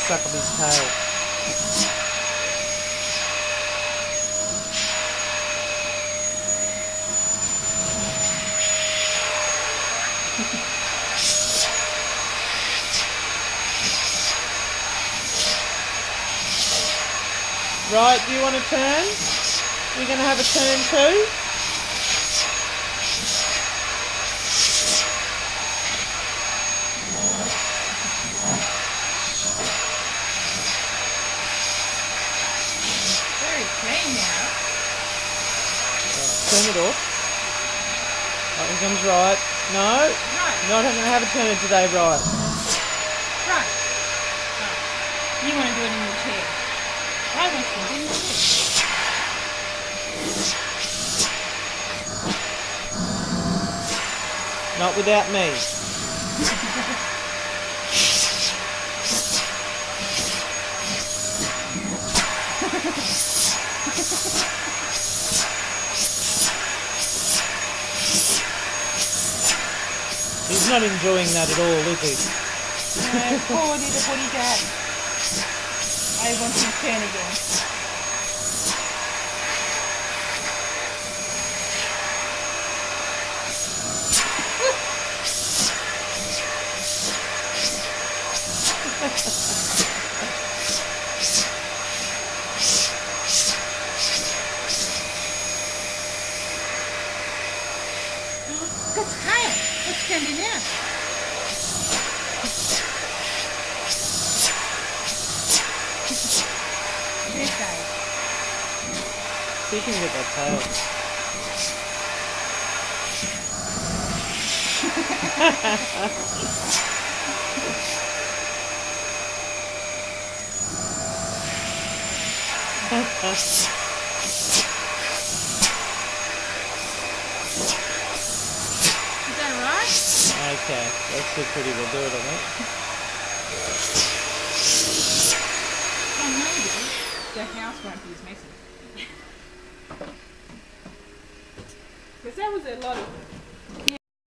suck of his tail. Right, do you want to turn? You're going to have a turn too? Very clean now. Right, turn it off. Right, here comes Riot. No, Right. not going to have a turn today, Riot. Right. Oh. You want to do it in your chair. I want to do it in your chair. Not without me. He's not enjoying that at all, is he? No, poor little buddy dad. I want him to turn again. Got tail. What's standing there? This side. See if you can get that tail. Is that right? Okay, that's too pretty. We'll do it on it. Oh, maybe the house won't be as messy. Because that was a lot of